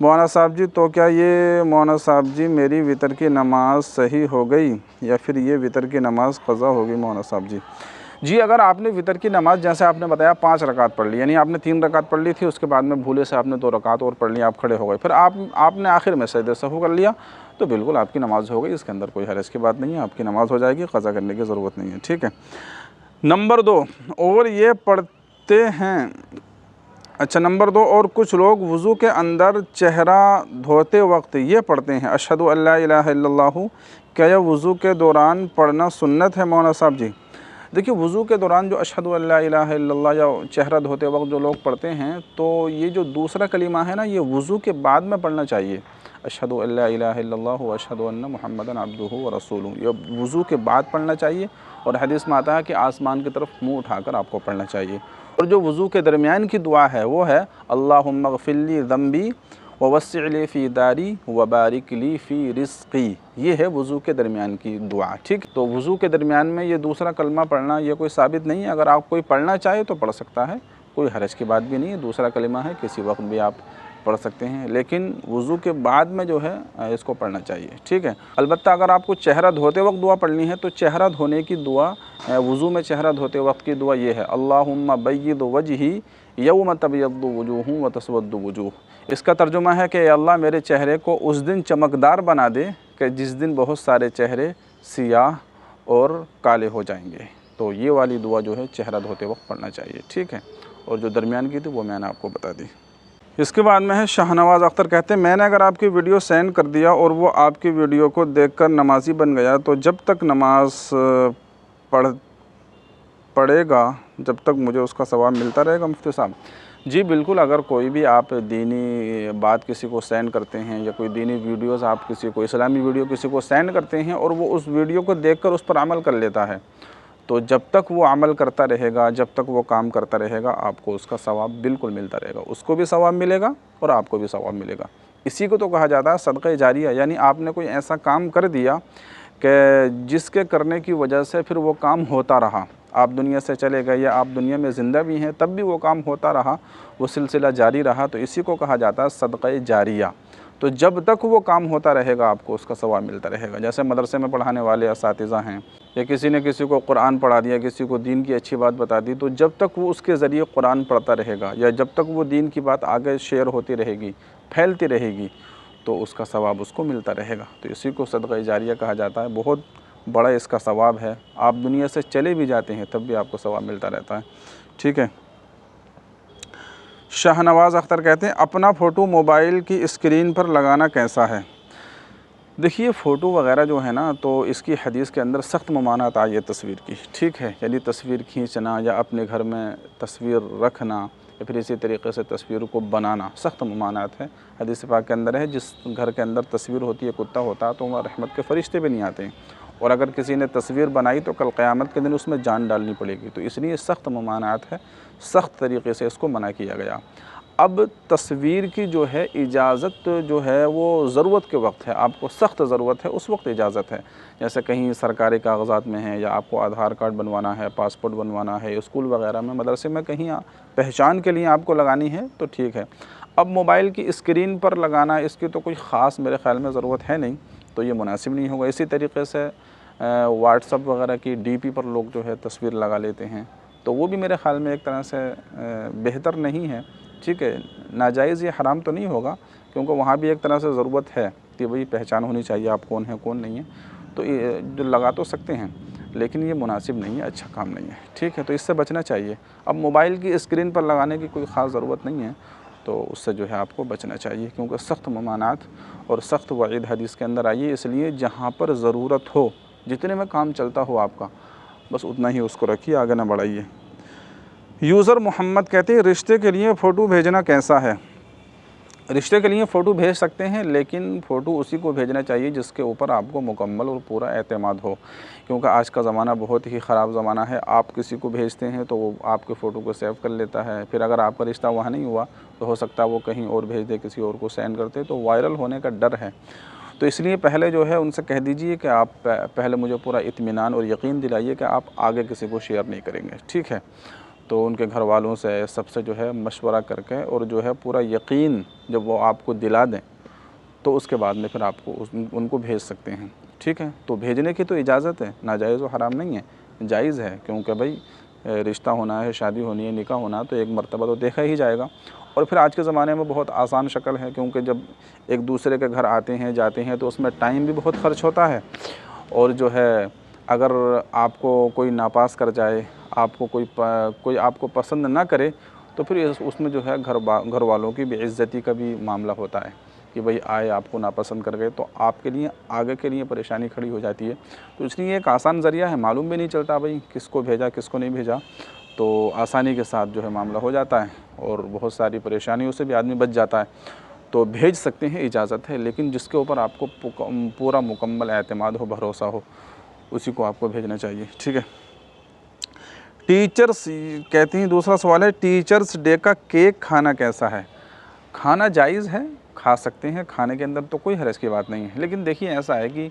مولانا صاحب جی تو کیا یہ مولانا صاحب جی میری وطر کی نماز صحیح ہو گئی یا پھر یہ وطر کی نماز قضا ہوگی مولانا صاحب جی؟ جی اگر آپ نے وطر کی نماز جیسے آپ نے بتایا 5 رکعت پڑھ لی، یعنی آپ نے 3 رکعت پڑھ لی تھی، اس کے بعد میں بھولے سے آپ نے 2 رکعت اور پڑھ لی، آپ کھڑے ہو گئے، پھر آپ نے آخر میں سجدہ سہو کر لیا تو بالکل آپ کی نماز ہو گئی، اس کے اندر کوئی حرج کی بات نہیں ہے، آپ کی نماز ہو جائے گی، قضا کرنے کی ضرورت نہیں ہے، ٹھیک ہے۔ نمبر 2، اور یہ پڑھتے ہیں، اچھا نمبر 2، اور کچھ لوگ وضو کے اندر چہرہ دھوتے وقت یہ پڑھتے ہیں اشہد ان لا الہ الا اللہ، کیا یہ وضو کے دوران پڑھنا سنت ہے مولانا صاحب جی؟ دیکھیے وضو کے دوران جو اشہد ان لا الہ الا اللہ یا چہرہ دھوتے وقت جو لوگ پڑھتے ہیں تو یہ جو دوسرا کلمہ ہے نا یہ وضو کے بعد میں پڑھنا چاہیے، اشہد ان لا الہ الا اللہ و اشہد ان محمدا عبدہ و رسولہ، یہ وضو کے بعد پڑھنا چاہیے، اور حدیث میں آتا ہے کہ آسمان کی طرف منہ اٹھا کر آپ کو پڑھنا چاہیے۔ اور جو وضو کے درمیان کی دعا ہے وہ ہے اللہم اغفر لی ذنبی ووسع لی فی داری وبارک لی فی رزقی، یہ ہے وضو کے درمیان کی دعا، ٹھیک۔ تو وضو کے درمیان میں یہ دوسرا کلمہ پڑھنا یہ کوئی ثابت نہیں ہے، اگر آپ کوئی پڑھنا چاہے تو پڑھ سکتا ہے، کوئی حرج کی بات بھی نہیں ہے، دوسرا کلمہ ہے کسی وقت بھی آپ پڑھ سکتے ہیں، لیکن وضو کے بعد میں جو ہے اس کو پڑھنا چاہیے، ٹھیک ہے۔ البتہ اگر آپ کو چہرہ دھوتے وقت دعا پڑھنی ہے تو چہرہ دھونے کی دعا، وضو میں چہرہ دھوتے وقت کی دعا یہ ہے اللہم بید وجہی یوم تبیض وجوہ و تسود وجوہ، اس کا ترجمہ ہے کہ اے اللہ میرے چہرے کو اس دن چمکدار بنا دے کہ جس دن بہت سارے چہرے سیاہ اور کالے ہو جائیں گے، تو یہ والی دعا جو ہے چہرہ دھوتے وقت پڑھنا چاہیے، ٹھیک ہے۔ اور جو درمیان کی تھی وہ میں نے آپ کو بتا دی۔ اس کے بعد میں ہے شاہ نواز اختر، کہتے ہیں میں نے اگر آپ کی ویڈیو سینڈ کر دیا اور وہ آپ کی ویڈیو کو دیکھ کر نمازی بن گیا تو جب تک نماز پڑھے گا جب تک مجھے اس کا ثواب ملتا رہے گا مفتی صاحب؟ جی بالکل، اگر کوئی بھی آپ دینی بات کسی کو سینڈ کرتے ہیں یا کوئی دینی ویڈیوز آپ کسی کو اسلامی ویڈیو کسی کو سینڈ کرتے ہیں اور وہ اس ویڈیو کو دیکھ کر اس پر عمل کر لیتا ہے تو جب تک وہ عمل کرتا رہے گا، جب تک وہ کام کرتا رہے گا آپ کو اس کا ثواب بالکل ملتا رہے گا، اس کو بھی ثواب ملے گا اور آپ کو بھی ثواب ملے گا۔ اسی کو تو کہا جاتا ہے صدقہ جاریہ، یعنی آپ نے کوئی ایسا کام کر دیا کہ جس کے کرنے کی وجہ سے پھر وہ کام ہوتا رہا، آپ دنیا سے چلے گئے یا آپ دنیا میں زندہ بھی ہیں تب بھی وہ کام ہوتا رہا، وہ سلسلہ جاری رہا، تو اسی کو کہا جاتا ہے صدقہ جاریہ۔ تو جب تک وہ کام ہوتا رہے گا آپ کو اس کا ثواب ملتا رہے گا۔ جیسے مدرسے میں پڑھانے والے اساتذہ ہیں یا کسی نے کسی کو قرآن پڑھا دیا، کسی کو دین کی اچھی بات بتا دی، تو جب تک وہ اس کے ذریعے قرآن پڑھتا رہے گا یا جب تک وہ دین کی بات آگے شیئر ہوتی رہے گی، پھیلتی رہے گی، تو اس کا ثواب اس کو ملتا رہے گا۔ تو اسی کو صدقہ جاریہ کہا جاتا ہے، بہت بڑا اس کا ثواب ہے، آپ دنیا سے چلے بھی جاتے ہیں تب بھی آپ کو ثواب ملتا رہتا ہے، ٹھیک ہے۔ شاہ نواز اختر کہتے ہیں اپنا فوٹو موبائل کی اسکرین پر لگانا کیسا ہے؟ دیکھیے فوٹو وغیرہ جو ہے نا تو اس کی حدیث کے اندر سخت ممانعت آئی ہے تصویر کی، ٹھیک ہے، یعنی تصویر کھینچنا یا اپنے گھر میں تصویر رکھنا یا پھر اسی طریقے سے تصویر کو بنانا سخت ممانعت ہے۔ حدیث پاک کے اندر ہے جس گھر کے اندر تصویر ہوتی ہے، کتا ہوتا ہے، تو وہاں رحمت کے فرشتے بھی نہیں آتے ہیں، اور اگر کسی نے تصویر بنائی تو کل قیامت کے دن اس میں جان ڈالنی پڑے گی، تو اس لیے سخت ممانعت ہے، سخت طریقے سے اس کو منع کیا گیا۔ اب تصویر کی جو ہے اجازت جو ہے وہ ضرورت کے وقت ہے، آپ کو سخت ضرورت ہے اس وقت اجازت ہے، جیسے کہیں سرکاری کاغذات میں ہے یا آپ کو آدھار کارڈ بنوانا ہے، پاسپورٹ بنوانا ہے، اسکول وغیرہ میں، مدرسے میں کہیں پہچان کے لیے آپ کو لگانی ہے تو ٹھیک ہے۔ اب موبائل کی اسکرین پر لگانا اس کی تو کوئی خاص میرے خیال میں ضرورت ہے نہیں، تو یہ مناسب نہیں ہوگا۔ اسی طریقے سے واٹس ایپ وغیرہ کی ڈی پی پر لوگ جو ہے تصویر لگا لیتے ہیں، تو وہ بھی میرے خیال میں ایک طرح سے بہتر نہیں ہے، ٹھیک ہے۔ ناجائز یہ حرام تو نہیں ہوگا، کیونکہ وہاں بھی ایک طرح سے ضرورت ہے کہ وہی پہچان ہونی چاہیے آپ کون ہیں کون نہیں ہیں، تو یہ جو لگا تو سکتے ہیں لیکن یہ مناسب نہیں ہے، اچھا کام نہیں ہے، ٹھیک ہے، تو اس سے بچنا چاہیے۔ اب موبائل کی اسکرین پر لگانے کی کوئی خاص ضرورت نہیں ہے، تو اس سے جو ہے آپ کو بچنا چاہیے، کیونکہ سخت ممانعات اور سخت وعید حدیث کے اندر آئی ہے، اس لیے جہاں پر ضرورت ہو، جتنے میں کام چلتا ہو آپ کا، بس اتنا ہی اس کو رکھیے، آگے نہ بڑھائیے۔ یوزر محمد کہتے ہیں رشتے کے لیے فوٹو بھیجنا کیسا ہے؟ رشتے کے لیے فوٹو بھیج سکتے ہیں، لیکن فوٹو اسی کو بھیجنا چاہیے جس کے اوپر آپ کو مکمل اور پورا اعتماد ہو، کیونکہ آج کا زمانہ بہت ہی خراب زمانہ ہے، آپ کسی کو بھیجتے ہیں تو وہ آپ کے فوٹو کو سیو کر لیتا ہے، پھر اگر آپ کا رشتہ وہاں نہیں ہوا تو ہو سکتا ہے وہ کہیں اور بھیج دے، کسی اور کو سینڈ کرتے، تو وائرل ہونے کا ڈر ہے۔ تو اس لیے پہلے جو ہے ان سے کہہ دیجئے کہ آپ پہلے مجھے پورا اطمینان اور یقین دلائیے کہ آپ آگے کسی کو شیئر نہیں کریں گے، ٹھیک ہے۔ تو ان کے گھر والوں سے سب سے جو ہے مشورہ کر کے اور جو ہے پورا یقین جب وہ آپ کو دلا دیں تو اس کے بعد میں پھر آپ کو ان کو بھیج سکتے ہیں، ٹھیک ہے۔ تو بھیجنے کی تو اجازت ہے، ناجائز و حرام نہیں ہے، جائز ہے، کیونکہ بھائی رشتہ ہونا ہے، شادی ہونی ہے، نکاح ہونا تو ایک مرتبہ تو دیکھا ہی جائے گا۔ اور پھر آج کے زمانے میں بہت آسان شکل ہے، کیونکہ جب ایک دوسرے کے گھر آتے ہیں جاتے ہیں تو اس میں ٹائم بھی بہت خرچ ہوتا ہے، اور جو ہے اگر آپ کو کوئی ناپاس کر جائے، آپ کو کوئی آپ کو پسند نہ کرے تو پھر اس میں جو ہے گھر والوں کی بے عزتی کا بھی معاملہ ہوتا ہے کہ بھئی آئے آپ کو ناپسند کر گئے تو آپ کے لیے آگے کے لیے پریشانی کھڑی ہو جاتی ہے۔ تو اس لیے ایک آسان ذریعہ ہے، معلوم بھی نہیں چلتا بھئی کس کو بھیجا کس کو نہیں بھیجا، تو آسانی کے ساتھ جو ہے معاملہ ہو جاتا ہے اور بہت ساری پریشانیوں سے بھی آدمی بچ جاتا ہے۔ تو بھیج سکتے ہیں، اجازت ہے، لیکن جس کے اوپر آپ کو پورا مکمل اعتماد ہو، بھروسہ ہو، اسی کو آپ کو بھیجنا چاہیے، ٹھیک ہے۔ ٹیچرس کہتے ہیں، دوسرا سوال ہے ٹیچرس ڈے کا کیک کھانا کیسا ہے؟ کھانا جائز ہے، کھا سکتے ہیں، کھانے کے اندر تو کوئی حرج کی بات نہیں ہے، لیکن دیکھیے ایسا ہے کہ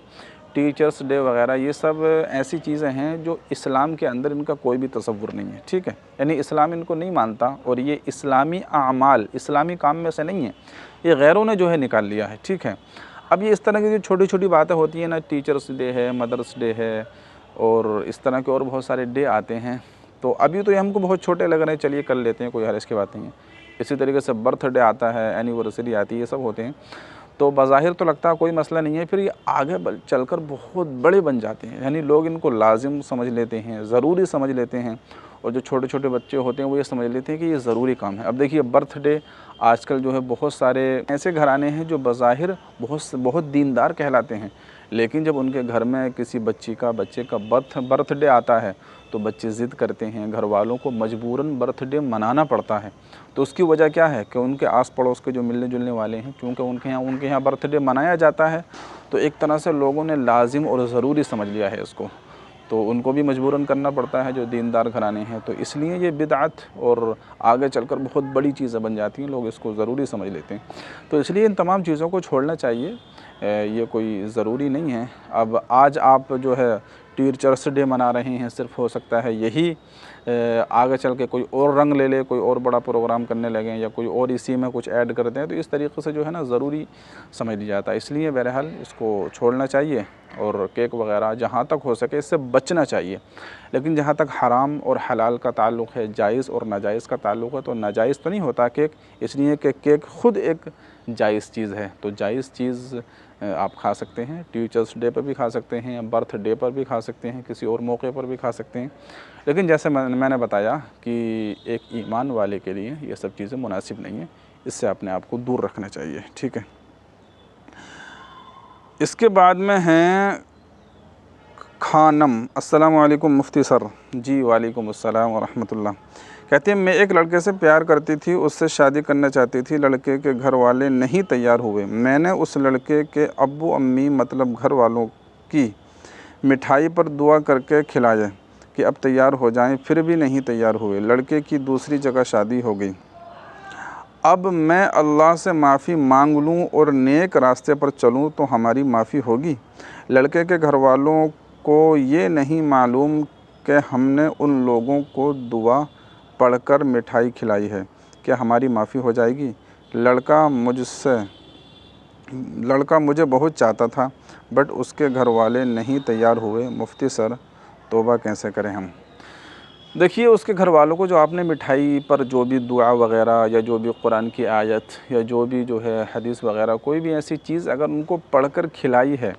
ٹیچرس ڈے وغیرہ یہ سب ایسی چیزیں ہیں جو اسلام کے اندر ان کا کوئی بھی تصور نہیں ہے، ٹھیک ہے، یعنی اسلام ان کو نہیں مانتا، اور یہ اسلامی اعمال، اسلامی کام میں سے نہیں ہے، یہ غیروں نے جو ہے نکال لیا ہے، ٹھیک ہے۔ اب یہ اس طرح کی جو چھوٹی چھوٹی باتیں ہوتی ہیں نا، ٹیچرس ڈے ہے، مدرس ڈے ہے، اور اس طرح کے اور بہت سارے ڈے آتے ہیں، تو ابھی تو یہ ہم کو بہت چھوٹے لگ رہے ہیں، چلیے کر لیتے ہیں، کوئی حرج کی بات نہیں ہے۔ اسی طریقے سے برتھ ڈے آتا ہے، اینیورسری آتی ہے، یہ سب ہوتے ہیں، تو بظاہر تو لگتا ہے کوئی مسئلہ نہیں ہے، پھر یہ آگے چل کر بہت بڑے بن جاتے ہیں، یعنی لوگ ان کو لازم سمجھ لیتے ہیں، ضروری سمجھ لیتے ہیں، اور جو چھوٹے چھوٹے بچے ہوتے ہیں وہ یہ سمجھ لیتے ہیں کہ یہ ضروری کام ہے۔ اب دیکھیے برتھ ڈے آج کل جو ہے بہت سارے ایسے گھرانے ہیں جو بظاہر بہت دیندار کہلاتے ہیں، لیکن جب ان کے گھر میں کسی بچے کا برتھ ڈے آتا ہے تو بچے ضد کرتے ہیں، گھر والوں کو مجبوراً برتھ ڈے منانا پڑتا ہے۔ تو اس کی وجہ کیا ہے کہ ان کے آس پڑوس کے جو ملنے جلنے والے ہیں، چونکہ ان کے یہاں برتھ ڈے منایا جاتا ہے، تو ایک طرح سے لوگوں نے لازم اور ضروری سمجھ لیا ہے اس کو، تو ان کو بھی مجبوراً کرنا پڑتا ہے جو دیندار گھرانے ہیں، تو اس لیے یہ بدعت اور آگے چل کر بہت بڑی چیزیں بن جاتی ہیں، لوگ اس کو ضروری سمجھ لیتے ہیں، تو اس لیے ان تمام چیزوں کو چھوڑنا چاہیے، یہ کوئی ضروری نہیں ہے۔ اب آج آپ جو ہے ٹیچرس ڈے منا رہے ہیں، صرف ہو سکتا ہے یہی آگے چل کے کوئی اور رنگ لے لے، کوئی اور بڑا پروگرام کرنے لگیں یا کوئی اور اسی میں کچھ ایڈ کرتے ہیں، تو اس طریقے سے جو ہے نا ضروری سمجھ لیا جاتا ہے، اس لیے بہرحال اس کو چھوڑنا چاہیے، اور کیک وغیرہ جہاں تک ہو سکے اس سے بچنا چاہیے، لیکن جہاں تک حرام اور حلال کا تعلق ہے، جائز اور ناجائز کا تعلق ہے، تو ناجائز تو نہیں ہوتا کیک، اس لیے کہ کیک خود ایک جائز چیز ہے، تو جائز چیز آپ کھا سکتے ہیں، ٹیچرس ڈے پر بھی کھا سکتے ہیں، برتھ ڈے پر بھی کھا سکتے ہیں، کسی اور موقع پر بھی کھا سکتے ہیں، لیکن جیسے میں نے بتایا کہ ایک ایمان والے کے لیے یہ سب چیزیں مناسب نہیں ہیں، اس سے اپنے آپ کو دور رکھنا چاہیے، ٹھیک ہے۔ اس کے بعد میں ہیں خانم، السلام علیکم مفتی سر۔ جی وعلیکم السلام ورحمۃ اللہ۔ کہتے ہیں میں ایک لڑکے سے پیار کرتی تھی، اس سے شادی کرنا چاہتی تھی، لڑکے کے گھر والے نہیں تیار ہوئے، میں نے اس لڑکے کے ابو امی مطلب گھر والوں کی مٹھائی پر دعا کر کے کھلائے کہ اب تیار ہو جائیں، پھر بھی نہیں تیار ہوئے، لڑکے کی دوسری جگہ شادی ہو گئی، اب میں اللہ سے معافی مانگ لوں اور نیک راستے پر چلوں تو ہماری معافی ہوگی؟ لڑکے کے گھر والوں کو یہ نہیں معلوم کہ ہم نے ان لوگوں کو دعا پڑھ کر مٹھائی کھلائی ہے، کیا ہماری معافی ہو جائے گی؟ لڑکا مجھے بہت چاہتا تھا بٹ اس کے گھر والے نہیں تیار ہوئے، مفتی سر توبہ کیسے کریں ہم؟ دیکھیے اس کے گھر والوں کو جو آپ نے مٹھائی پر جو بھی دعا وغیرہ یا جو بھی قرآن کی آیت یا جو بھی جو ہے حدیث وغیرہ کوئی بھی ایسی چیز اگر ان کو پڑھ کر کھلائی ہے،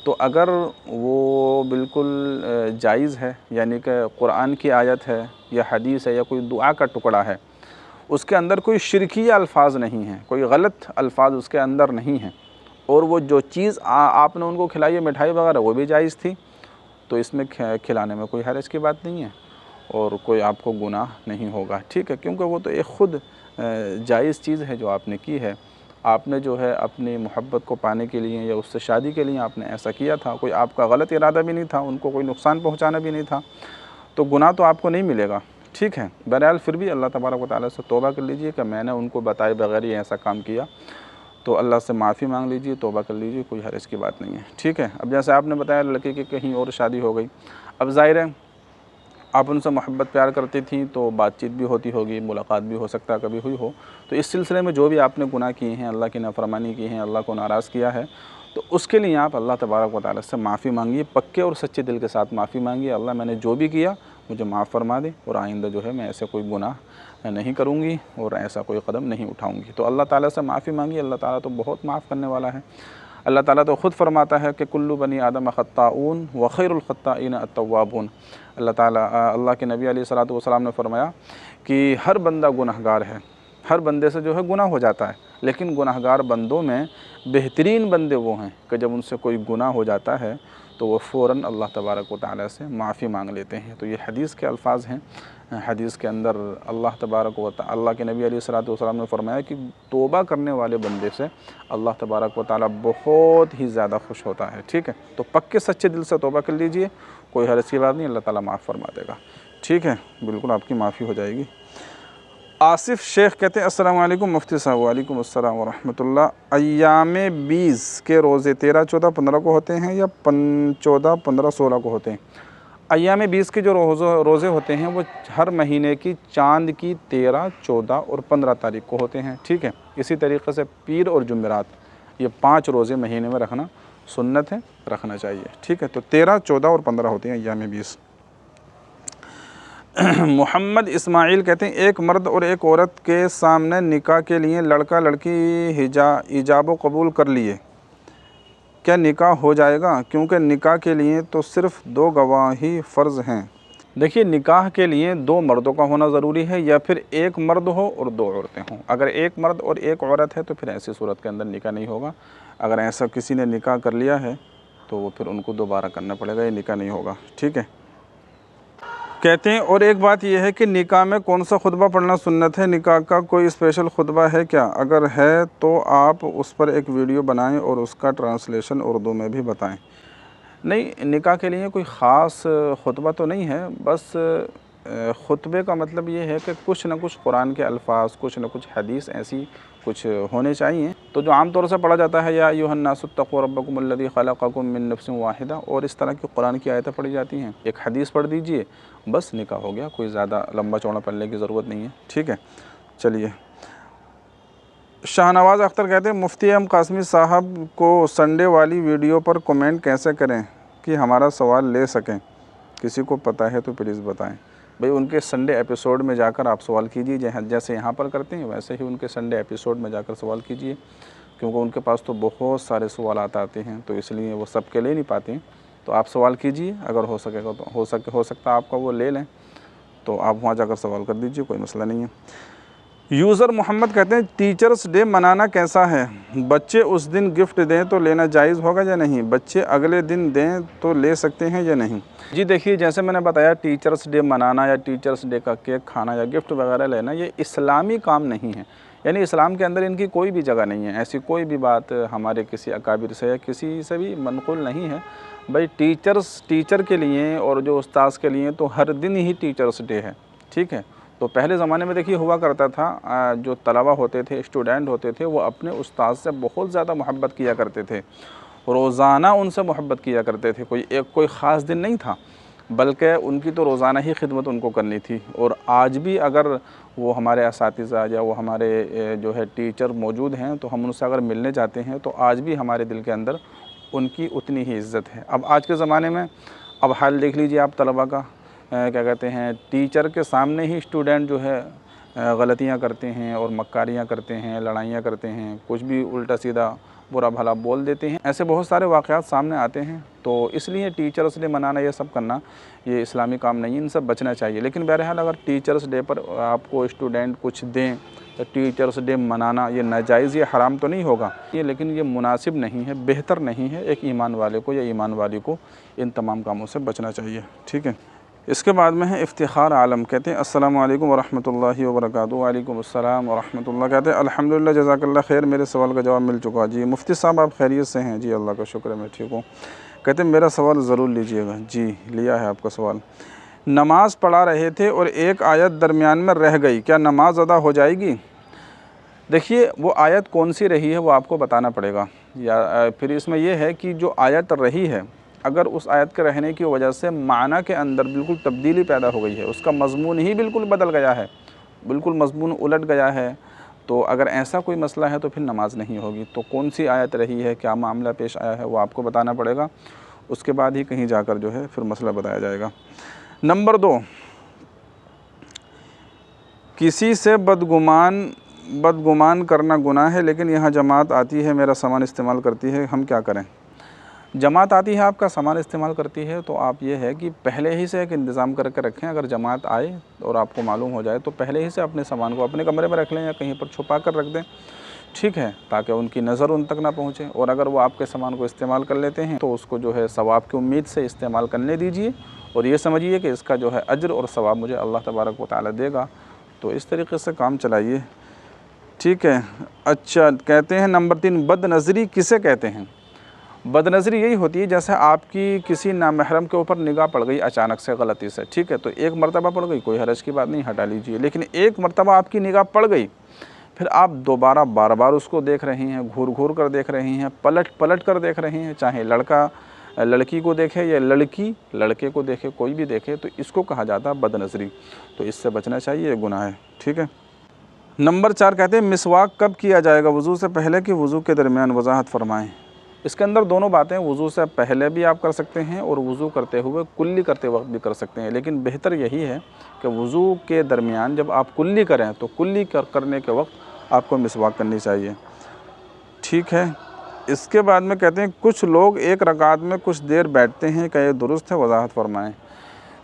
تو اگر وہ بالکل جائز ہے، یعنی کہ قرآن کی آیت ہے یا حدیث ہے یا کوئی دعا کا ٹکڑا ہے، اس کے اندر کوئی شرکیہ الفاظ نہیں ہیں، کوئی غلط الفاظ اس کے اندر نہیں ہیں، اور وہ جو چیز آپ نے ان کو کھلائی ہے مٹھائی وغیرہ وہ بھی جائز تھی، تو اس میں کھلانے میں کوئی حرج کی بات نہیں ہے، اور کوئی آپ کو گناہ نہیں ہوگا، ٹھیک ہے، کیونکہ وہ تو ایک خود جائز چیز ہے جو آپ نے کی ہے، آپ نے جو ہے اپنی محبت کو پانے کے لیے یا اس سے شادی کے لیے آپ نے ایسا کیا تھا، کوئی آپ کا غلط ارادہ بھی نہیں تھا، ان کو کوئی نقصان پہنچانا بھی نہیں تھا، تو گناہ تو آپ کو نہیں ملے گا، ٹھیک ہے۔ بہرحال پھر بھی اللہ تبارک و تعالیٰ سے توبہ کر لیجئے کہ میں نے ان کو بتائے بغیر یہ ایسا کام کیا، تو اللہ سے معافی مانگ لیجئے، توبہ کر لیجئے، کوئی حرج کی بات نہیں ہے، ٹھیک ہے۔ اب جیسے آپ نے بتایا لڑکے کی کہیں اور شادی ہو گئی، اب ظاہر ہے آپ ان سے محبت پیار کرتی تھیں تو بات چیت بھی ہوتی ہوگی، ملاقات بھی ہو سکتا ہے کبھی ہوئی ہو، تو اس سلسلے میں جو بھی آپ نے گناہ کیے ہیں، اللہ کی نافرمانی کی ہیں، اللہ کو ناراض کیا ہے، تو اس کے لیے آپ اللہ تبارک و تعالیٰ سے معافی مانگیے، پکے اور سچے دل کے ساتھ معافی مانگیے، اللہ میں نے جو بھی کیا مجھے معاف فرما دے، اور آئندہ جو ہے میں ایسے کوئی گناہ نہیں کروں گی اور ایسا کوئی قدم نہیں اٹھاؤں گی۔ تو اللہ تعالیٰ سے معافی مانگیے، اللہ تعالیٰ تو بہت معاف کرنے والا ہے۔ اللہ تعالیٰ تو خود فرماتا ہے کہ کل بنی آدم خطاؤن وخیر الخطائین التوابون۔ اللہ تعالیٰ اللہ کے نبی علیہ الصلوۃ والسلام نے فرمایا کہ ہر بندہ گناہ گار ہے، ہر بندے سے جو ہے گناہ ہو جاتا ہے، لیکن گناہ گار بندوں میں بہترین بندے وہ ہیں کہ جب ان سے کوئی گناہ ہو جاتا ہے تو وہ فوراً اللہ تبارک و تعالیٰ سے معافی مانگ لیتے ہیں۔ تو یہ حدیث کے الفاظ ہیں، حدیث کے اندر اللہ تبارک و تعالیٰ، اللہ کے نبی علیہ الصلوۃ والسلام نے فرمایا کہ توبہ کرنے والے بندے سے اللہ تبارک و تعالیٰ بہت ہی زیادہ خوش ہوتا ہے، ٹھیک ہے؟ تو پکے سچے دل سے توبہ کر لیجئے، کوئی حرج کی بات نہیں، اللہ تعالیٰ معاف فرما دے گا، ٹھیک ہے؟ بالکل آپ کی معافی ہو جائے گی۔ آصف شیخ کہتے ہیں السلام علیکم مفتی صاحب۔ وعلیکم السلام ورحمۃ اللہ۔ ایام 20 کے روزے 13، 14، 15 کو ہوتے ہیں یا 14، 15، 16 کو ہوتے ہیں؟ ایام 20 کے جو روزے ہوتے ہیں وہ ہر مہینے کی چاند کی 13، 14 اور 15 تاریخ کو ہوتے ہیں، ٹھیک ہے؟ اسی طریقے سے پیر اور جمعرات، یہ 5 روزے مہینے میں رکھنا سنت ہے، رکھنا چاہیے، ٹھیک ہے؟ تو 13، 14 اور 15 ہوتے ہیں ایام 20۔ محمد اسماعیل کہتے ہیں ایک مرد اور ایک عورت کے سامنے نکاح کے لیے لڑکا لڑکی ایجاب و قبول کر لیے، کیا نکاح ہو جائے گا؟ کیونکہ نکاح کے لیے تو صرف 2 گواہی فرض ہیں۔ دیکھیے، نکاح کے لیے 2 مردوں کا ہونا ضروری ہے، یا پھر ایک مرد ہو اور 2 عورتیں ہوں۔ اگر ایک مرد اور ایک عورت ہے تو پھر ایسی صورت کے اندر نکاح نہیں ہوگا۔ اگر ایسا کسی نے نکاح کر لیا ہے تو وہ پھر ان کو دوبارہ کرنا پڑے گا، یہ نکاح نہیں ہوگا، ٹھیک ہے؟ کہتے ہیں اور ایک بات یہ ہے کہ نکاح میں کون سا خطبہ پڑھنا سنت ہے؟ نکاح کا کوئی اسپیشل خطبہ ہے کیا؟ اگر ہے تو آپ اس پر ایک ویڈیو بنائیں اور اس کا ٹرانسلیشن اردو میں بھی بتائیں۔ نہیں، نکاح کے لیے کوئی خاص خطبہ تو نہیں ہے، بس خطبے کا مطلب یہ ہے کہ کچھ نہ کچھ قرآن کے الفاظ، کچھ نہ کچھ حدیث ایسی کچھ ہونے چاہیے، تو جو عام طور سے پڑھا جاتا ہے یا ایھا الناس اتقوا ربکم الذی خلقکم من نفس واحدہ، اور اس طرح کی قرآن کی آیتیں پڑھی جاتی ہیں، ایک حدیث پڑھ دیجئے، بس نکاح ہو گیا، کوئی زیادہ لمبا چوڑا پڑھنے کی ضرورت نہیں ہے، ٹھیک ہے؟ چلیے، شاہ نواز اختر کہتے ہیں مفتی ایم قاسمی صاحب کو سنڈے والی ویڈیو پر کمنٹ کیسے کریں کہ ہمارا سوال لے سکیں؟ کسی کو پتہ ہے تو پلیز بتائیں۔ بھئی ان کے سنڈے ایپیسوڈ میں جا کر آپ سوال کیجئے، جیسے یہاں پر کرتے ہیں ویسے ہی ان کے سنڈے ایپیسوڈ میں جا کر سوال کیجئے، کیونکہ ان کے پاس تو بہت سارے سوالات آتے ہیں، تو اس لیے وہ سب کے لے نہیں پاتے ہیں۔ تو آپ سوال کیجئے، اگر ہو سکے گا تو ہو سکتا آپ کا وہ لے لیں، تو آپ وہاں جا کر سوال کر دیجئے، کوئی مسئلہ نہیں ہے۔ یوزر محمد کہتے ہیں ٹیچرز ڈے منانا کیسا ہے؟ بچے اس دن گفٹ دیں تو لینا جائز ہوگا یا نہیں؟ بچے اگلے دن دیں تو لے سکتے ہیں یا نہیں؟ جی دیکھیے، جیسے میں نے بتایا، ٹیچرز ڈے منانا یا ٹیچرز ڈے کا کیک کھانا یا گفٹ وغیرہ لینا یہ اسلامی کام نہیں ہے، یعنی اسلام کے اندر ان کی کوئی بھی جگہ نہیں ہے، ایسی کوئی بھی بات ہمارے کسی اکابر سے یا کسی سے بھی منقول نہیں ہے۔ بھائی ٹیچر کے لیے اور جو استاذ کے لیے تو ہر دن ہی ٹیچرز ڈے ہے، ٹھیک ہے؟ تو پہلے زمانے میں دیکھیے ہوا کرتا تھا، جو طلبہ ہوتے تھے، اسٹوڈنٹ ہوتے تھے، وہ اپنے استاذ سے بہت زیادہ محبت کیا کرتے تھے، روزانہ ان سے محبت کیا کرتے تھے، کوئی خاص دن نہیں تھا، بلکہ ان کی تو روزانہ ہی خدمت ان کو کرنی تھی۔ اور آج بھی اگر وہ ہمارے اساتذہ یا وہ ہمارے جو ہے ٹیچر موجود ہیں تو ہم ان سے اگر ملنے جاتے ہیں تو آج بھی ہمارے دل کے اندر ان کی اتنی ہی عزت ہے۔ اب آج کے زمانے میں اب حال دیکھ لیجئے آپ طلبہ کا، کیا کہتے ہیں، ٹیچر کے سامنے ہی اسٹوڈنٹ جو ہے غلطیاں کرتے ہیں اور مکاریاں کرتے ہیں، لڑائیاں کرتے ہیں، کچھ بھی الٹا سیدھا برا بھلا بول دیتے ہیں، ایسے بہت سارے واقعات سامنے آتے ہیں۔ تو اس لیے ٹیچرز ڈے منانا یہ سب کرنا یہ اسلامی کام نہیں، ان سے بچنا چاہیے۔ لیکن بہرحال اگر ٹیچرز ڈے پر آپ کو اسٹوڈنٹ کچھ دیں تو ٹیچرز ڈے منانا یہ ناجائز، یہ حرام تو نہیں ہوگا، لیکن یہ مناسب نہیں ہے، بہتر نہیں ہے۔ ایک ایمان والے کو یا ایمان والی کو ان تمام کاموں سے بچنا چاہیے، ٹھیک ہے؟ اس کے بعد میں ہے افتخار عالم، کہتے ہیں السلام علیکم ورحمۃ اللہ وبرکاتہ۔ وعلیکم السلام ورحمۃ اللہ۔ کہتے ہیں الحمدللہ جزاک اللہ خیر، میرے سوال کا جواب مل چکا۔ جی مفتی صاحب آپ خیریت سے ہیں؟ جی اللہ کا شکر ہے، میں ٹھیک ہوں۔ کہتے ہیں میرا سوال ضرور لیجئے گا۔ جی لیا ہے آپ کا سوال۔ نماز پڑھا رہے تھے اور ایک آیت درمیان میں رہ گئی، کیا نماز ادا ہو جائے گی؟ دیکھیے وہ آیت کون سی رہی ہے وہ آپ کو بتانا پڑے گا، یا پھر اس میں یہ ہے کہ جو آیت رہی ہے اگر اس آیت کے رہنے کی وجہ سے معنی کے اندر بالکل تبدیلی پیدا ہو گئی ہے، اس کا مضمون ہی بالکل بدل گیا ہے، بالکل مضمون الٹ گیا ہے، تو اگر ایسا کوئی مسئلہ ہے تو پھر نماز نہیں ہوگی۔ تو کون سی آیت رہی ہے، کیا معاملہ پیش آیا ہے، وہ آپ کو بتانا پڑے گا، اس کے بعد ہی کہیں جا کر جو ہے پھر مسئلہ بتایا جائے گا۔ نمبر 2، کسی سے بدگمان کرنا گناہ ہے، لیکن یہاں جماعت آتی ہے میرا سامان استعمال کرتی ہے، ہم کیا کریں؟ جماعت آتی ہے آپ کا سامان استعمال کرتی ہے تو آپ یہ ہے کہ پہلے ہی سے ایک انتظام کر کے رکھیں، اگر جماعت آئے اور آپ کو معلوم ہو جائے تو پہلے ہی سے اپنے سامان کو اپنے کمرے میں رکھ لیں یا کہیں پر چھپا کر رکھ دیں، ٹھیک ہے، تاکہ ان کی نظر ان تک نہ پہنچے۔ اور اگر وہ آپ کے سامان کو استعمال کر لیتے ہیں تو اس کو جو ہے ثواب کی امید سے استعمال کرنے دیجیے، اور یہ سمجھیے کہ اس کا جو ہے اجر اور ثواب مجھے اللہ تبارک و تعالی دے گا، تو اس طریقے سے کام چلائیے، ٹھیک ہے۔ اچھا، کہتے ہیں نمبر 3، بد نظری کسے کہتے ہیں؟ بد نظری یہی ہوتی ہے جیسے آپ کی کسی نامحرم کے اوپر نگاہ پڑ گئی اچانک سے غلطی سے، ٹھیک ہے، تو ایک مرتبہ پڑ گئی کوئی حرج کی بات نہیں، ہٹا لیجئے، لیکن ایک مرتبہ آپ کی نگاہ پڑ گئی، پھر آپ دوبارہ بار بار اس کو دیکھ رہی ہیں، گھور گھور کر دیکھ رہی ہیں، پلٹ کر دیکھ رہی ہیں، چاہے لڑکا لڑکی کو دیکھے یا لڑکی لڑکے کو دیکھے، کوئی بھی دیکھے، تو اس کو کہا جاتا ہے بد نظری، تو اس سے بچنا چاہیے، یہ گناہ ہے، ٹھیک ہے۔ نمبر 4، کہتے ہیں مسواک کب کیا جائے گا، وضو سے پہلے کہ وضو کے درمیان؟ وضاحت فرمائیں۔ اس کے اندر دونوں باتیں، وضو سے پہلے بھی آپ کر سکتے ہیں اور وضو کرتے ہوئے کلی کرتے وقت بھی کر سکتے ہیں، لیکن بہتر یہی ہے کہ وضو کے درمیان جب آپ کلی کریں تو کلی کرنے کے وقت آپ کو مسواک کرنی چاہیے، ٹھیک ہے۔ اس کے بعد میں کہتے ہیں کچھ لوگ ایک رکعت میں کچھ دیر بیٹھتے ہیں، کہ یہ درست ہے؟ وضاحت فرمائیں۔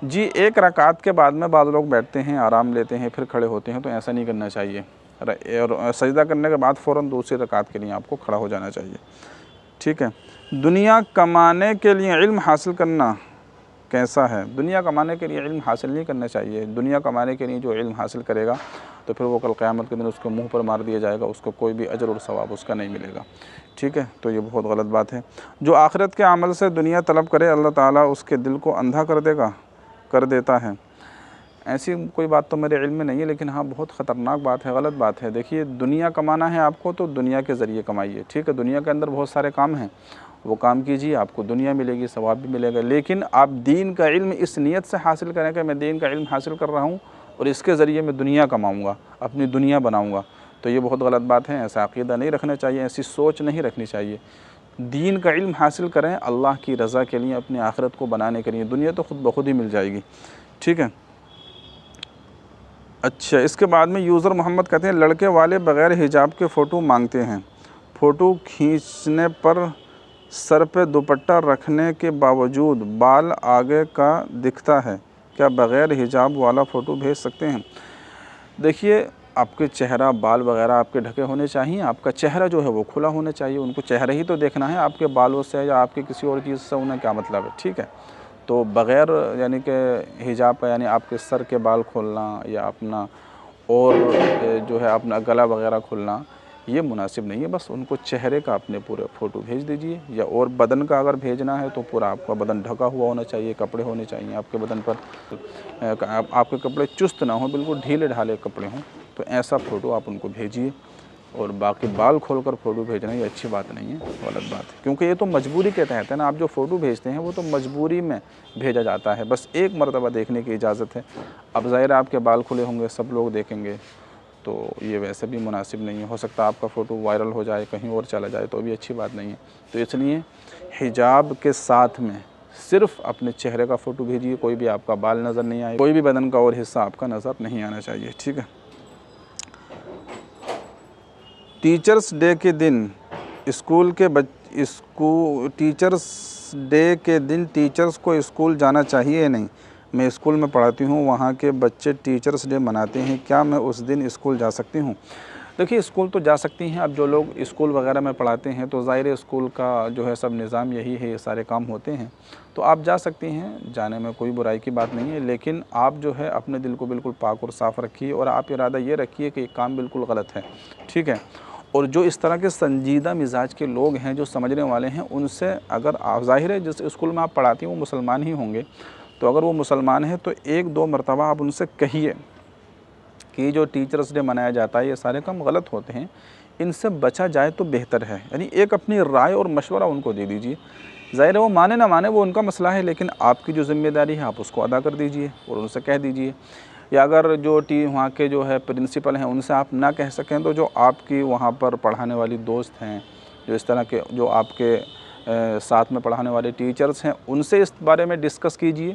جی، ایک رکعت کے بعد میں بعض لوگ بیٹھتے ہیں، آرام لیتے ہیں، پھر کھڑے ہوتے ہیں، تو ایسا نہیں کرنا چاہیے، اور سجدہ کرنے کے بعد فوراً دوسری رکعت کے لیے آپ کو کھڑا ہو جانا چاہیے، ٹھیک ہے۔ دنیا کمانے کے لیے علم حاصل کرنا کیسا ہے؟ دنیا کمانے کے لیے علم حاصل نہیں کرنا چاہیے، دنیا کمانے کے لیے جو علم حاصل کرے گا تو پھر وہ کل قیامت کے دن اس کو منہ پر مار دیا جائے گا، اس کو کوئی بھی اجر اور ثواب اس کا نہیں ملے گا، ٹھیک ہے، تو یہ بہت غلط بات ہے۔ جو آخرت کے عمل سے دنیا طلب کرے، اللہ تعالیٰ اس کے دل کو اندھا کر دیتا ہے۔ ایسی کوئی بات تو میرے علم میں نہیں ہے، لیکن ہاں بہت خطرناک بات ہے، غلط بات ہے۔ دیکھیے، دنیا کمانا ہے آپ کو تو دنیا کے ذریعے کمائیے، ٹھیک ہے، دنیا کے اندر بہت سارے کام ہیں، وہ کام کیجیے، آپ کو دنیا ملے گی، ثواب بھی ملے گا، لیکن آپ دین کا علم اس نیت سے حاصل کریں کہ میں دین کا علم حاصل کر رہا ہوں اور اس کے ذریعے میں دنیا کماؤں گا، اپنی دنیا بناؤں گا، تو یہ بہت غلط بات ہے، ایسا عقیدہ نہیں رکھنا چاہیے، ایسی سوچ نہیں رکھنی چاہیے۔ دین کا علم حاصل کریں اللہ کی رضا کے لیے، اپنی آخرت کو بنانے کے لیے، دنیا تو خود بخود ہی مل جائے گی، ٹھیک ہے۔ اچھا، اس کے بعد میں یوزر محمد کہتے ہیں لڑکے والے بغیر حجاب کے فوٹو مانگتے ہیں، فوٹو کھینچنے پر سر پہ دوپٹہ رکھنے کے باوجود بال آگے کا دکھتا ہے، کیا بغیر حجاب والا فوٹو بھیج سکتے ہیں؟ دیکھیے، آپ کے چہرہ بال وغیرہ آپ کے ڈھکے ہونے چاہیے، آپ کا چہرہ جو ہے وہ کھلا ہونا چاہیے، ان کو چہرہ ہی تو دیکھنا ہے، آپ کے بالوں سے یا آپ کے کسی اور چیز سے انہیں کیا مطلب ہے، ٹھیک ہے۔ تو بغیر یعنی کہ حجاب کا، یعنی آپ کے سر کے بال کھولنا یا اپنا اور جو ہے اپنا گلا وغیرہ کھولنا، یہ مناسب نہیں ہے، بس ان کو چہرے کا اپنے پورے فوٹو بھیج دیجئے، یا اور بدن کا اگر بھیجنا ہے تو پورا آپ کا بدن ڈھکا ہوا ہونا چاہیے، کپڑے ہونے چاہیے آپ کے بدن پر، آپ کے کپڑے چست نہ ہوں، بالکل ڈھیلے ڈھالے کپڑے ہوں، تو ایسا فوٹو آپ ان کو بھیجیے۔ اور باقی بال کھول کر فوٹو بھیجنا یہ اچھی بات نہیں ہے، غلط بات ہے، کیونکہ یہ تو مجبوری کے تحت ہے نا، آپ جو فوٹو بھیجتے ہیں وہ تو مجبوری میں بھیجا جاتا ہے، بس ایک مرتبہ دیکھنے کی اجازت ہے۔ اب ظاہر آپ کے بال کھلے ہوں گے، سب لوگ دیکھیں گے، تو یہ ویسے بھی مناسب نہیں ہے، ہو سکتا ہے آپ کا فوٹو وائرل ہو جائے، کہیں اور چلا جائے، تو بھی اچھی بات نہیں ہے، تو اس لیے حجاب کے ساتھ میں صرف اپنے چہرے کا فوٹو بھیجیے، کوئی بھی آپ کا بال نظر نہیں آئے، کوئی بھی بدن کا اور حصہ آپ کا نظر نہیں آنا چاہیے، ٹھیک ہے۔ ٹیچرس ڈے کے دن ٹیچرس کو اسکول جانا چاہیے یا نہیں؟ میں اسکول میں پڑھاتی ہوں، وہاں کے بچے ٹیچرس ڈے مناتے ہیں، کیا میں اس دن اسکول جا سکتی ہوں؟ دیکھیے، اسکول تو جا سکتی ہیں، اب جو لوگ اسکول وغیرہ میں پڑھاتے ہیں تو ظاہر اسکول کا جو ہے سب نظام یہی ہے، یہ سارے کام ہوتے ہیں، تو آپ جا سکتی ہیں، جانے میں کوئی برائی کی بات نہیں ہے، لیکن آپ جو ہے اپنے دل کو بالکل پاک اور صاف رکھیے، اور آپ ارادہ یہ رکھیے کہ یہ کام بالکل غلط ہے، ٹھیک ہے۔ اور جو اس طرح کے سنجیدہ مزاج کے لوگ ہیں، جو سمجھنے والے ہیں، ان سے اگر آپ، ظاہر ہے جس اسکول میں آپ پڑھاتی ہیں وہ مسلمان ہی ہوں گے، تو اگر وہ مسلمان ہیں تو ایک دو مرتبہ آپ ان سے کہیے کہ جو ٹیچرس ڈے منایا جاتا ہے یہ سارے کام غلط ہوتے ہیں، ان سے بچا جائے تو بہتر ہے، یعنی ایک اپنی رائے اور مشورہ ان کو دے دیجیے ظاہر ہے وہ مانے نہ مانے وہ ان کا مسئلہ ہے، لیکن آپ کی جو ذمہ داری ہے آپ اس کو ادا کر دیجئے اور ان سے کہہ دیجئے، یا اگر جو وہاں کے جو ہے پرنسپل ہیں ان سے آپ نہ کہہ سکیں تو جو آپ کی وہاں پر پڑھانے والی دوست ہیں، جو اس طرح کے جو آپ کے ساتھ میں پڑھانے والے ٹیچرز ہیں، ان سے اس بارے میں ڈسکس کیجئے،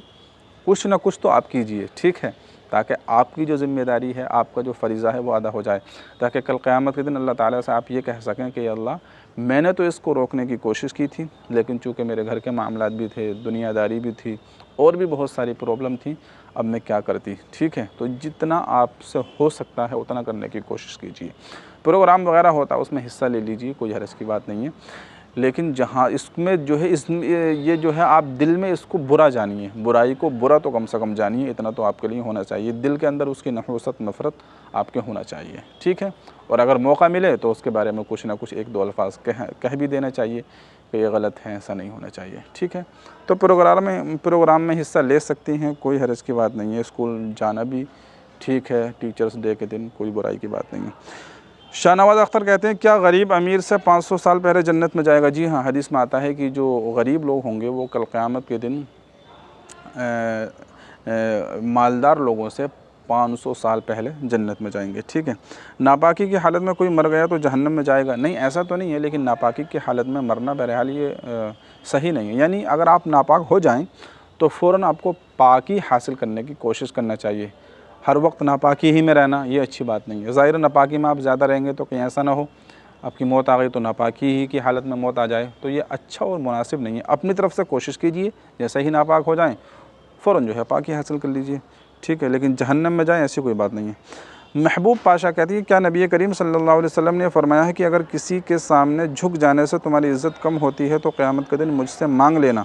کچھ نہ کچھ تو آپ کیجئے، ٹھیک ہے، تاکہ آپ کی جو ذمہ داری ہے، آپ کا جو فریضہ ہے وہ ادا ہو جائے، تاکہ کل قیامت کے دن اللہ تعالیٰ سے آپ یہ کہہ سکیں کہ یا اللہ میں نے تو اس کو روکنے کی کوشش کی تھی، لیکن چونکہ میرے گھر کے معاملات بھی تھے، دنیا داری بھی تھی، اور بھی بہت ساری پرابلم تھی، اب میں کیا کرتی، ٹھیک ہے۔ تو جتنا آپ سے ہو سکتا ہے اتنا کرنے کی کوشش کیجیے۔ پروگرام وغیرہ ہوتا ہے اس میں حصہ لے لیجیے، کوئی حرج کی بات نہیں ہے، لیکن جہاں اس میں جو ہے یہ جو ہے آپ دل میں اس کو برا جانیے، برائی کو برا تو کم سے کم جانیے، اتنا تو آپ کے لیے ہونا چاہیے، دل کے اندر اس کی نحوست نفرت آپ کے ہونا چاہیے، ٹھیک ہے۔ اور اگر موقع ملے تو اس کے بارے میں کچھ نہ کچھ ایک دو الفاظ کہہ بھی دینا چاہیے کہ یہ غلط ہے، ایسا نہیں ہونا چاہیے، ٹھیک ہے۔ تو پروگرام میں حصہ لے سکتی ہیں، کوئی حرج کی بات نہیں ہے، اسکول جانا بھی ٹھیک ہے، ٹیچرز ڈے کے دن کوئی برائی کی بات نہیں ہے۔ شاہ نواز اختر کہتے ہیں کیا غریب امیر سے 500 سال پہلے جنت میں جائے گا؟ جی ہاں، حدیث میں آتا ہے کہ جو غریب لوگ ہوں گے وہ کل قیامت کے دن مالدار لوگوں سے 500 سال پہلے جنت میں جائیں گے، ٹھیک ہے۔ ناپاکی کی حالت میں کوئی مر گیا تو جہنم میں جائے گا؟ نہیں، ایسا تو نہیں ہے، لیکن ناپاکی کی حالت میں مرنا بہرحال یہ صحیح نہیں ہے، یعنی اگر آپ ناپاک ہو جائیں تو فوراً آپ کو پاکی حاصل کرنے کی کوشش کرنا چاہیے۔ ہر وقت ناپاکی ہی میں رہنا یہ اچھی بات نہیں ہے، ظاہر ناپاکی میں آپ زیادہ رہیں گے تو کہیں ایسا نہ ہو آپ کی موت آ گئی تو ناپاکی ہی کی حالت میں موت آ جائے، تو یہ اچھا اور مناسب نہیں ہے۔ اپنی طرف سے کوشش کیجئے جیسے ہی ناپاک ہو جائیں فوراً جو ہے پاکی حاصل کر لیجئے، ٹھیک ہے، لیکن جہنم میں جائیں ایسی کوئی بات نہیں ہے۔ محبوب پاشا کہتی ہے کیا نبی کریم صلی اللہ علیہ وسلم نے فرمایا ہے کہ اگر کسی کے سامنے جھک جانے سے تمہاری عزت کم ہوتی ہے تو قیامت کے دن مجھ سے مانگ لینا،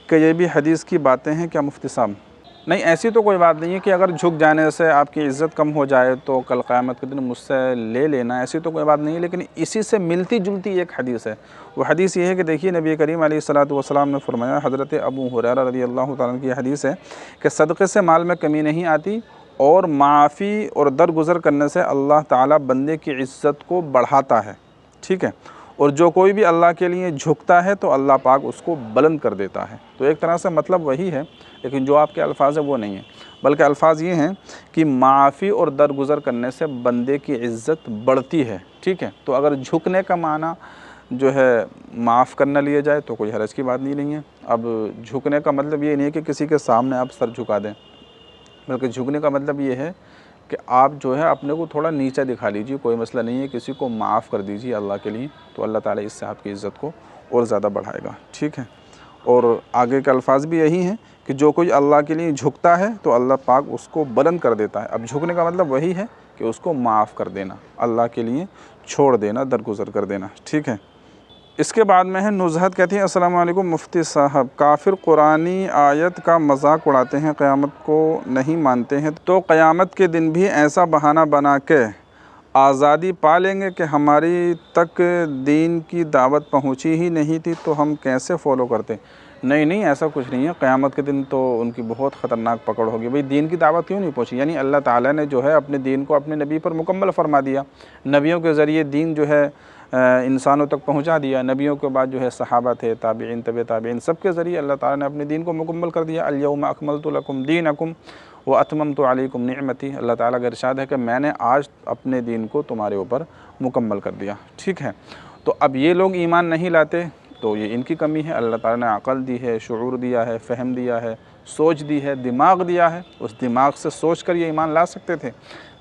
کہ یہ بھی حدیث کی باتیں ہیں کیا مفتی صاحب؟ نہیں، ایسی تو کوئی بات نہیں ہے کہ اگر جھک جانے سے آپ کی عزت کم ہو جائے تو کل قیامت کے دن مجھ سے لے لینا، ایسی تو کوئی بات نہیں ہے، لیکن اسی سے ملتی جلتی ایک حدیث ہے۔ وہ حدیث یہ ہے کہ دیکھیے نبی کریم علیہ الصلوۃ والسلام نے فرمایا، حضرت ابو ہریرہ رضی اللہ تعالیٰ عنہ کی حدیث ہے کہ صدقے سے مال میں کمی نہیں آتی، اور معافی اور درگزر کرنے سے اللہ تعالیٰ بندے کی عزت کو بڑھاتا ہے، ٹھیک ہے، اور جو کوئی بھی اللہ کے لیے جھکتا ہے تو اللہ پاک اس کو بلند کر دیتا ہے۔ تو ایک طرح سے مطلب وہی ہے، لیکن جو آپ کے الفاظ ہیں وہ نہیں ہیں، بلکہ الفاظ یہ ہیں کہ معافی اور درگزر کرنے سے بندے کی عزت بڑھتی ہے، ٹھیک ہے۔ تو اگر جھکنے کا معنی جو ہے معاف کرنا لیا جائے تو کوئی حرج کی بات نہیں ہے۔ اب جھکنے کا مطلب یہ نہیں ہے کہ کسی کے سامنے آپ سر جھکا دیں، بلکہ جھکنے کا مطلب یہ ہے کہ آپ جو ہے اپنے کو تھوڑا نیچا دکھا لیجیے، کوئی مسئلہ نہیں ہے، کسی کو معاف کر دیجیے اللہ کے لیے، تو اللہ تعالیٰ اس سے آپ کی عزت کو اور زیادہ بڑھائے گا، ٹھیک ہے۔ اور آگے کے الفاظ بھی یہی ہیں کہ جو کوئی اللہ کے لیے جھکتا ہے تو اللہ پاک اس کو بلند کر دیتا ہے۔ اب جھکنے کا مطلب وہی ہے کہ اس کو معاف کر دینا، اللہ کے لیے چھوڑ دینا، درگزر کر دینا، ٹھیک ہے۔ اس کے بعد میں ہے نزہت کہتی ہیں السلام علیکم مفتی صاحب، کافر قرآنی آیت کا مذاق اڑاتے ہیں، قیامت کو نہیں مانتے ہیں، تو قیامت کے دن بھی ایسا بہانہ بنا کے آزادی پا لیں گے کہ ہماری تک دین کی دعوت پہنچی ہی نہیں تھی تو ہم کیسے فالو کرتے؟ نہیں، ایسا کچھ نہیں ہے، قیامت کے دن تو ان کی بہت خطرناک پکڑ ہوگی۔ بھئی دین کی دعوت کیوں نہیں پہنچی؟ یعنی اللہ تعالیٰ نے جو ہے اپنے دین کو اپنے نبی پر مکمل فرما دیا، نبیوں کے ذریعے دین جو ہے انسانوں تک پہنچا دیا، نبیوں کے بعد جو ہے صحابہ تھے، تابعین، طب تابعین، سب کے ذریعے اللہ تعالیٰ نے اپنے دین کو مکمل کر دیا۔ الیوم اکملت لکم دینکم واتممت علیکم نعمتی، اللہ تعالیٰ کا ارشاد ہے کہ میں نے آج اپنے دین کو تمہارے اوپر مکمل کر دیا، ٹھیک ہے۔ تو اب یہ لوگ ایمان نہیں لاتے تو یہ ان کی کمی ہے، اللہ تعالیٰ نے عقل دی ہے، شعور دیا ہے، فہم دیا ہے، سوچ دی ہے، دماغ دیا ہے، اس دماغ سے سوچ کر یہ ایمان لا سکتے تھے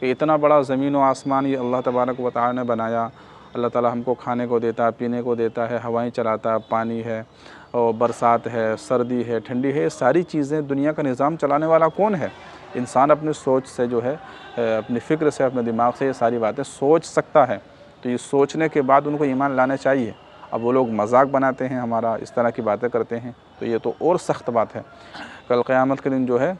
کہ اتنا بڑا زمین و آسمان یہ اللہ تبارک و تعالیٰ نے بنایا، اللہ تعالیٰ ہم کو کھانے کو دیتا ہے، پینے کو دیتا ہے، ہوائیں چلاتا ہے، پانی ہے اور برسات ہے، سردی ہے، ٹھنڈی ہے، یہ ساری چیزیں دنیا کا نظام چلانے والا کون ہے؟ انسان اپنے سوچ سے جو ہے اپنی فکر سے، اپنے دماغ سے یہ ساری باتیں سوچ سکتا ہے، تو یہ سوچنے کے بعد ان کو ایمان لانا چاہیے۔ اب وہ لوگ مذاق بناتے ہیں ہمارا، اس طرح کی باتیں کرتے ہیں، تو یہ تو اور سخت بات ہے، کل قیامت کے دن جو ہے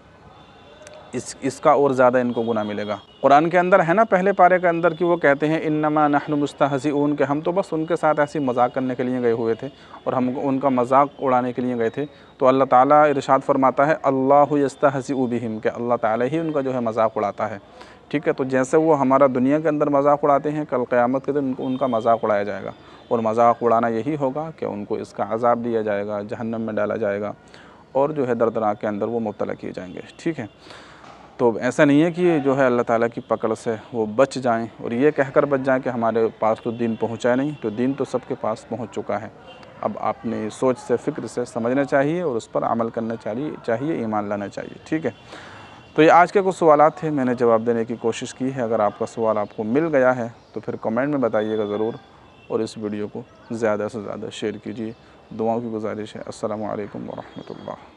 اس کا اور زیادہ ان کو گناہ ملے گا۔ قرآن کے اندر ہے نا پہلے پارے کے اندر کہ وہ کہتے ہیں انما نحن مستہزئون، کہ ہم تو بس ان کے ساتھ ایسی مذاق کرنے کے لیے گئے ہوئے تھے اور ہم ان کا مذاق اڑانے کے لیے گئے تھے۔ تو اللہ تعالیٰ ارشاد فرماتا ہے اللہ یستہزئ بہم، کہ اللہ تعالیٰ ہی ان کا جو ہے مذاق اڑاتا ہے، ٹھیک ہے۔ تو جیسے وہ ہمارا دنیا کے اندر مذاق اڑاتے ہیں، کل قیامت کے دن ان کا مذاق اڑایا جائے گا۔ اور مذاق اڑانا یہی ہوگا کہ ان کو اس کا عذاب دیا جائے گا، جہنم میں ڈالا جائے گا اور جو ہے دردناک کے اندر وہ مبتلا کیے جائیں گے، ٹھیک ہے۔ تو ایسا نہیں ہے کہ جو ہے اللہ تعالیٰ کی پکڑ سے وہ بچ جائیں اور یہ کہہ کر بچ جائیں کہ ہمارے پاس تو دین پہنچا نہیں، تو دین تو سب کے پاس پہنچ چکا ہے۔ اب آپ نے سوچ سے، فکر سے سمجھنا چاہیے اور اس پر عمل کرنا چاہیے، ایمان لانا چاہیے، ٹھیک ہے۔ تو یہ آج کے کچھ سوالات تھے، میں نے جواب دینے کی کوشش کی ہے۔ اگر آپ کا سوال آپ کو مل گیا ہے تو پھر کمنٹ میں بتائیے گا ضرور، اور اس ویڈیو کو زیادہ سے زیادہ شیئر کیجیے۔ دعاؤں کی گزارش ہے۔ السلام علیکم ورحمۃ اللہ۔